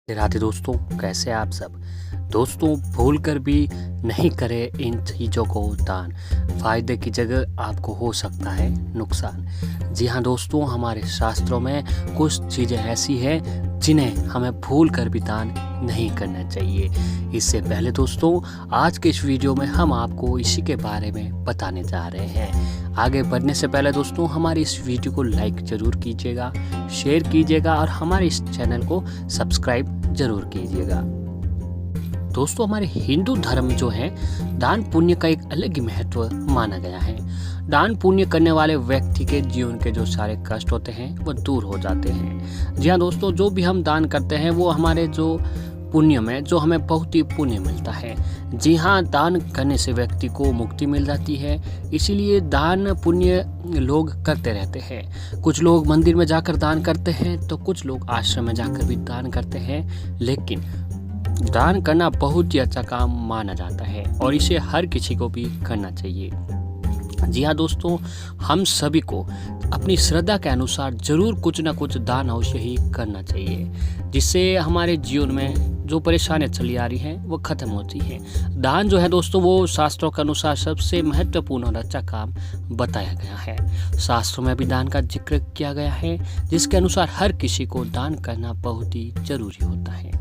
राधे दोस्तों, कैसे आप सब। दोस्तों, भूल कर भी नहीं करें इन चीज़ों को दान। फ़ायदे की जगह आपको हो सकता है नुकसान। जी हाँ दोस्तों, हमारे शास्त्रों में कुछ चीज़ें ऐसी हैं जिन्हें हमें भूल कर भी दान नहीं करना चाहिए। इससे पहले दोस्तों, आज के इस वीडियो में हम आपको इसी के बारे में बताने जा रहे हैं। आगे बढ़ने से पहले दोस्तों, हमारी इस वीडियो को लाइक ज़रूर कीजिएगा, शेयर कीजिएगा और हमारे इस चैनल को सब्सक्राइब ज़रूर कीजिएगा। दोस्तों, हमारे हिंदू धर्म जो है, दान पुण्य का एक अलग ही महत्व माना गया है। दान पुण्य करने वाले व्यक्ति के जीवन के जो सारे कष्ट होते हैं वो दूर हो जाते हैं। जी हाँ दोस्तों, जो भी हम दान करते हैं वो हमारे जो पुण्य में जो हमें बहुत ही पुण्य मिलता है। जी हाँ, दान करने से व्यक्ति को मुक्ति मिल जाती है। इसीलिए दान पुण्य लोग करते रहते हैं। कुछ लोग मंदिर में जाकर दान करते हैं तो कुछ लोग आश्रम में जाकर भी दान करते हैं। लेकिन दान करना बहुत ही अच्छा काम माना जाता है और इसे हर किसी को भी करना चाहिए। जी हाँ दोस्तों, हम सभी को अपनी श्रद्धा के अनुसार जरूर कुछ ना कुछ दान अवश्य ही करना चाहिए, जिससे हमारे जीवन में जो परेशानियां चली आ रही हैं वो खत्म होती हैं। दान जो है दोस्तों, वो शास्त्रों के अनुसार सबसे महत्वपूर्ण और अच्छा काम बताया गया है। शास्त्रों में भी दान का जिक्र किया गया है, जिसके अनुसार हर किसी को दान करना बहुत ही जरूरी होता है।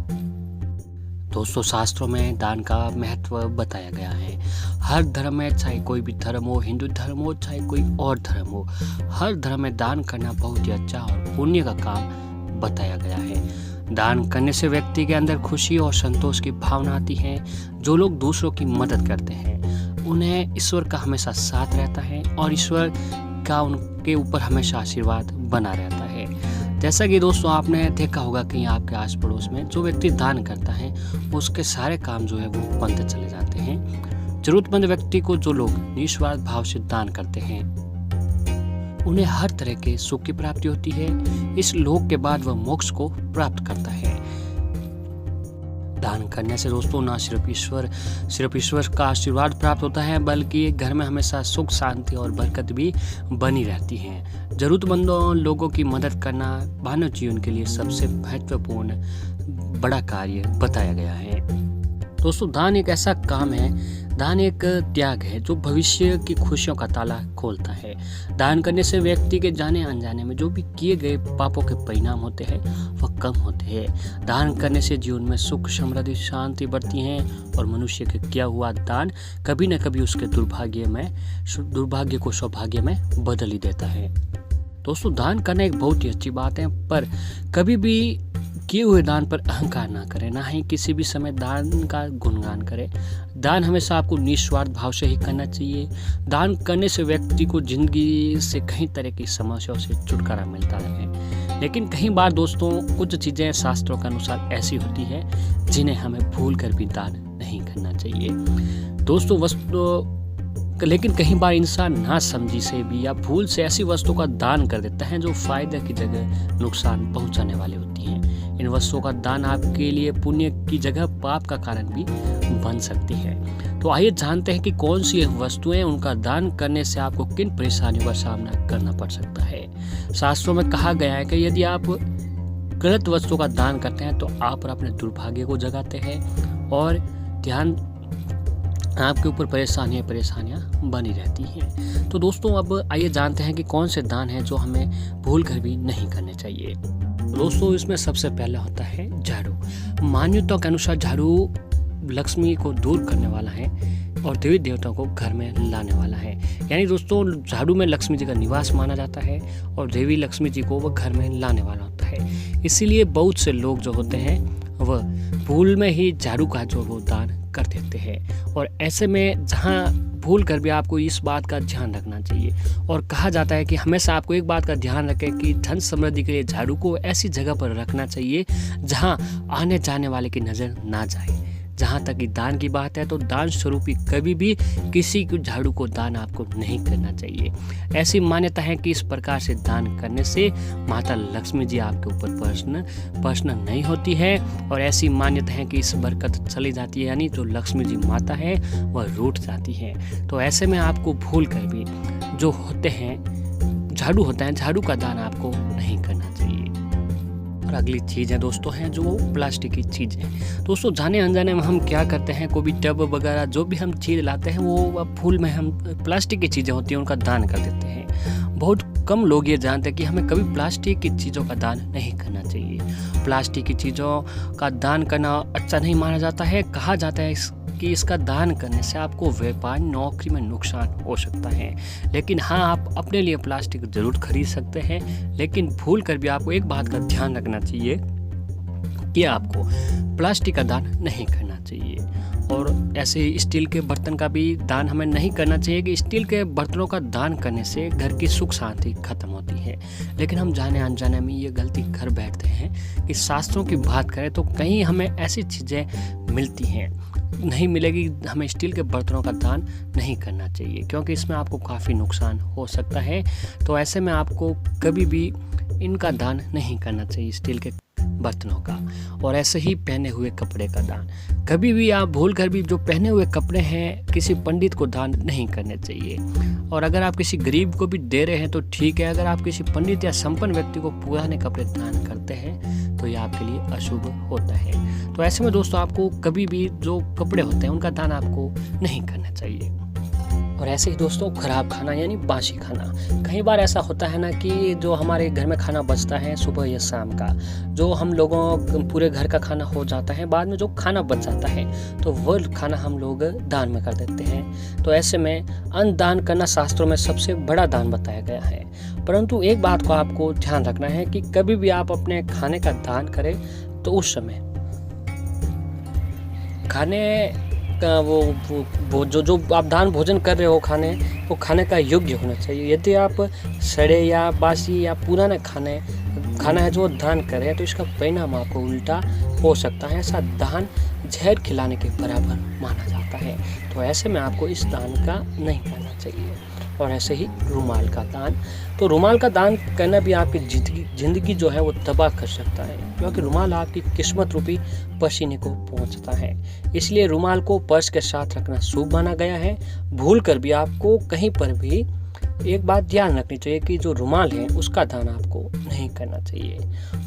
दोस्तों, शास्त्रों में दान का महत्व बताया गया है। हर धर्म में, चाहे कोई भी धर्म हो, हिंदू धर्म हो चाहे कोई और धर्म हो, हर धर्म में दान करना बहुत ही अच्छा और पुण्य का काम बताया गया है। दान करने से व्यक्ति के अंदर खुशी और संतोष की भावना आती है। जो लोग दूसरों की मदद करते हैं उन्हें ईश्वर का हमेशा साथ रहता है और ईश्वर का उनके ऊपर हमेशा आशीर्वाद बना रहता है। जैसा कि दोस्तों आपने देखा होगा कि आपके आस पड़ोस में जो व्यक्ति दान करता है उसके सारे काम जो है वो बनते चले जाते हैं। जरूरतमंद व्यक्ति को जो लोग निस्वार्थ भाव से दान करते हैं उन्हें हर तरह के सुख की प्राप्ति होती है। इस लोक के बाद वह मोक्ष को प्राप्त करता है। दान करने से दोस्तों ना सिर्फ ईश्वर का आशीर्वाद प्राप्त होता है, बल्कि घर में हमेशा सुख, शांति और बरकत भी बनी रहती है। जरूरतमंदों लोगों की मदद करना मानव जीवन के लिए सबसे महत्वपूर्ण बड़ा कार्य बताया गया है। दोस्तों, दान एक ऐसा काम है, दान एक त्याग है जो भविष्य की खुशियों का ताला खोलता है। दान करने से व्यक्ति के जाने अनजाने में जो भी किए गए पापों के परिणाम होते हैं वह कम होते हैं। दान करने से जीवन में सुख, समृद्धि, शांति बढ़ती हैं और मनुष्य के किया हुआ दान कभी न कभी उसके दुर्भाग्य को सौभाग्य में बदल ही देता है। दोस्तों, दान करना एक बहुत ही अच्छी बात है, पर कभी भी किए हुए दान पर अहंकार ना करें, ना ही किसी भी समय दान का गुणगान करें। दान हमेशा आपको निस्वार्थ भाव से ही करना चाहिए। दान करने से व्यक्ति को जिंदगी से कई तरह की समस्याओं से छुटकारा मिलता है। लेकिन कई बार दोस्तों कुछ चीज़ें शास्त्रों के अनुसार ऐसी होती है जिन्हें हमें भूल कर भी दान नहीं करना चाहिए। दोस्तों, लेकिन कई बार इंसान ना समझी से भी या भूल से ऐसी वस्तु का दान कर देता है जो फायदे की जगह नुकसान पहुंचाने वाली होती हैं। इन वस्तुओं का दान आपके लिए पुण्य की जगह पाप का कारण भी बन सकती है। तो आइए जानते हैं कि कौन सी वस्तुएं, उनका दान करने से आपको किन परेशानियों का सामना करना पड़ सकता है। शास्त्रों में कहा गया है कि यदि आप गलत वस्तु का दान करते हैं तो आप अपने दुर्भाग्य को जगाते हैं और ध्यान आपके ऊपर परेशानियां बनी रहती हैं। तो दोस्तों, अब आइए जानते हैं कि कौन से दान हैं जो हमें भूल कर भी नहीं करने चाहिए। दोस्तों, इसमें सबसे पहला होता है झाड़ू। मान्यताओं के अनुसार झाड़ू लक्ष्मी को दूर करने वाला है और देवी देवताओं को घर में लाने वाला है। यानी दोस्तों, झाड़ू में लक्ष्मी जी का निवास माना जाता है और देवी लक्ष्मी जी को वह घर में लाने वाला होता है। इसीलिए बहुत से लोग जो होते हैं वह भूल में ही झाड़ू का जो वो दान कर देते हैं। और ऐसे में जहाँ भूल कर भी आपको इस बात का ध्यान रखना चाहिए। और कहा जाता है कि हमेशा आपको एक बात का ध्यान रखें कि धन समृद्धि के लिए झाड़ू को ऐसी जगह पर रखना चाहिए जहाँ आने जाने वाले की नज़र ना जाए। जहाँ तक कि दान की बात है तो दान स्वरूप ही कभी भी किसी को झाड़ू को दान आपको नहीं करना चाहिए। ऐसी मान्यता है कि इस प्रकार से दान करने से माता लक्ष्मी जी आपके ऊपर प्रसन्न नहीं होती है और ऐसी मान्यता है कि इस बरकत चली जाती है, यानी जो लक्ष्मी जी माता है वह रूठ जाती है। तो ऐसे में आपको भूल कर भी जो होते हैं झाड़ू होता है, झाड़ू का दान आपको नहीं करना चाहिए। और अगली चीज़ है दोस्तों है जो प्लास्टिक की चीज़ें। दोस्तों जाने अनजाने में हम क्या करते हैं, कोई भी टब वगैरह जो भी हम चीज़ लाते हैं वो फूल में हम प्लास्टिक की चीज़ें होती हैं उनका दान कर देते हैं। बहुत कम लोग ये जानते हैं कि हमें कभी प्लास्टिक की चीज़ों का दान नहीं करना चाहिए। प्लास्टिक की चीज़ों का दान करना अच्छा नहीं माना जाता है। कहा जाता है कि इसका दान करने से आपको व्यापार नौकरी में नुकसान हो सकता है। लेकिन हाँ, आप अपने लिए प्लास्टिक ज़रूर खरीद सकते हैं, लेकिन भूल कर भी आपको एक बात का ध्यान रखना चाहिए कि आपको प्लास्टिक का दान नहीं करना चाहिए। और ऐसे ही स्टील के बर्तन का भी दान हमें नहीं करना चाहिए कि स्टील के बर्तनों का दान करने से घर की सुख शांति खत्म होती है। लेकिन हम जाने अनजाने में ये गलती कर बैठते हैं कि शास्त्रों की बात करें तो कहीं हमें ऐसी चीज़ें मिलती हैं, नहीं मिलेगी। हमें स्टील के बर्तनों का दान नहीं करना चाहिए क्योंकि इसमें आपको काफ़ी नुकसान हो सकता है। तो ऐसे में आपको कभी भी इनका दान नहीं करना चाहिए, स्टील के बर्तनों का। और ऐसे ही पहने हुए कपड़े का दान, कभी भी आप भूल कर भी जो पहने हुए कपड़े हैं किसी पंडित को दान नहीं करने चाहिए। और अगर आप किसी गरीब को भी दे रहे हैं तो ठीक है, अगर आप किसी पंडित या संपन्न व्यक्ति को पुराने कपड़े दान करते हैं तो ये आपके लिए अशुभ होता है। तो ऐसे में दोस्तों आपको कभी भी जो कपड़े होते हैं उनका दान आपको नहीं करना चाहिए। और ऐसे ही दोस्तों खराब खाना यानी बासी खाना, कई बार ऐसा होता है ना कि जो हमारे घर में खाना बचता है सुबह या शाम का, जो हम लोगों पूरे घर का खाना हो जाता है, बाद में जो खाना बच जाता है तो वो खाना हम लोग दान में कर देते हैं। तो ऐसे में अन्न दान करना शास्त्रों में सबसे बड़ा दान बताया गया है। परंतु एक बात को आपको ध्यान रखना है कि कभी भी आप अपने खाने का दान करें तो उस समय खाने का वो जो आप दान भोजन कर रहे हो वो खाने का योग्य होना चाहिए। यदि आप सड़े या बासी या पुराना खाना है जो दान कर रहे हैं तो इसका परिणाम आपको उल्टा हो सकता है। ऐसा दान जहर खिलाने के बराबर माना जाता है। तो ऐसे में आपको इस दान का नहीं करना चाहिए। और ऐसे ही रुमाल का दान, तो रुमाल का दान करना भी आपकी ज़िंदगी जो है वो तबाह कर सकता है, क्योंकि रुमाल आपकी किस्मत रूपी पसीने को पहुंचता है। इसलिए रुमाल को पर्स के साथ रखना शुभ माना गया है। भूल कर भी आपको कहीं पर भी एक बात ध्यान रखनी चाहिए कि जो रुमाल है उसका दान आपको नहीं करना चाहिए।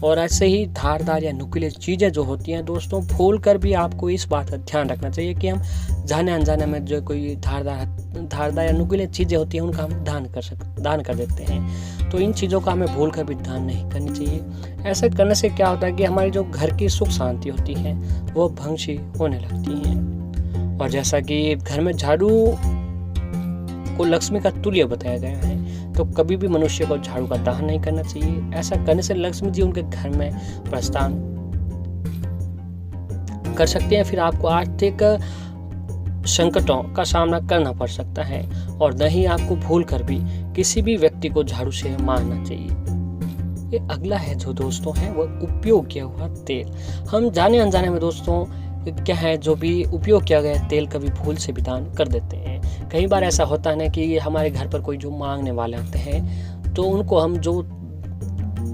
और ऐसे ही धारदार या नुकीली चीज़ें जो होती हैं दोस्तों, भूल कर भी आपको इस बात का ध्यान रखना चाहिए कि हम जाने अनजाने में जो कोई धारदार या नुकीली चीज़ें होती हैं उनका हम दान कर देते हैं। तो इन चीज़ों का हमें भूल कर भी दान नहीं करनी चाहिए। ऐसा करने से क्या होता है कि हमारी जो घर की सुख शांति होती है वो भंग सी होने लगती है। और जैसा कि घर में झाड़ू को लक्ष्मी का तुल्य बताया गया है, तो कभी भी मनुष्य को झाड़ू का दान नहीं करना चाहिए। ऐसा करने से लक्ष्मी जी उनके घर में प्रस्थान कर सकते हैं, फिर आपको आर्थिक संकटों का सामना करना पड़ सकता है। और न ही आपको भूल कर भी किसी भी व्यक्ति को झाड़ू से मारना चाहिए। ये अगला है जो दोस्तों है वो उपयोग किया हुआ तेल। हम जाने अनजाने में दोस्तों क्या है जो भी उपयोग किया गया तेल कभी भूल से भी दान कर देते हैं। कई बार ऐसा होता है ना कि हमारे घर पर कोई जो मांगने वाले आते हैं तो उनको हम जो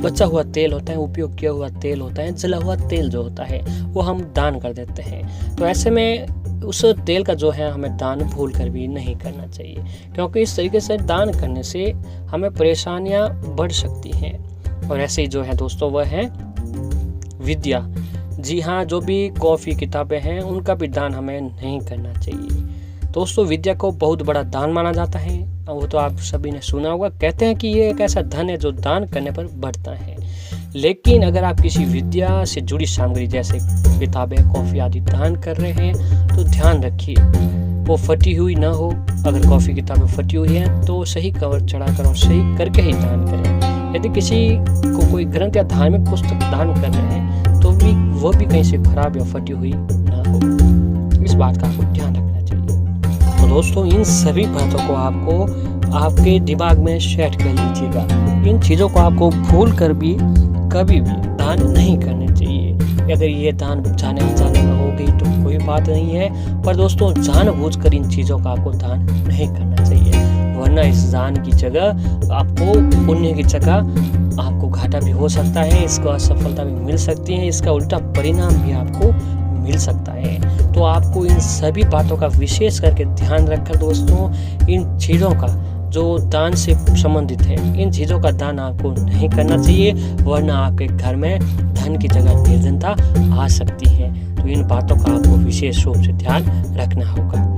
बचा हुआ तेल होता है, उपयोग किया हुआ तेल होता है, जला हुआ तेल जो होता है वो हम दान कर देते हैं। तो ऐसे में उस तेल का जो है हमें दान भूल कर भी नहीं करना चाहिए, क्योंकि इस तरीके से दान करने से हमें परेशानियां बढ़ सकती हैं। और ऐसे ही जो है दोस्तों वह है विद्या। जी हाँ, जो भी कॉपी किताबें हैं उनका भी दान हमें नहीं करना चाहिए। दोस्तों विद्या को बहुत बड़ा दान माना जाता है, वो तो आप सभी ने सुना होगा। कहते हैं कि ये एक ऐसा धन है जो दान करने पर बढ़ता है। लेकिन अगर आप किसी विद्या से जुड़ी सामग्री जैसे किताबें, कॉफी आदि दान कर रहे हैं तो ध्यान रखिए वो फटी हुई ना हो। अगर कॉफी किताबें फटी हुई है तो सही कवर चढ़ाकर और सही करके ही दान करें। यदि किसी को कोई ग्रंथ या धार्मिक पुस्तक दान कर रहे हैं तो भी वो भी कहीं से खराब या फटी हुई ना हो, इस बात का आपको ध्यान रखना चाहिए। तो दोस्तों इन सभी बातों को आपको आपके दिमाग में सेट कर लीजिएगा। इन चीज़ों को आपको भूल कर भी कभी भी दान नहीं करने चाहिए। अगर ये दान जाने अनजाने में हो गई तो कोई बात नहीं है, पर दोस्तों जानबूझकर इन चीज़ों का आपको दान नहीं करना चाहिए, वरना इस दान की जगह आपको पुण्य की जगह आपको घाटा भी हो सकता है, इसको असफलता भी मिल सकती है, इसका उल्टा परिणाम भी आपको मिल सकता है। तो आपको इन सभी बातों का विशेष करके ध्यान रखकर दोस्तों इन चीज़ों का जो दान से संबंधित है। इन चीज़ों का दान आपको नहीं करना चाहिए, वरना आपके घर में धन की जगह निर्धनता आ सकती है। तो इन बातों का आपको विशेष रूप से ध्यान रखना होगा।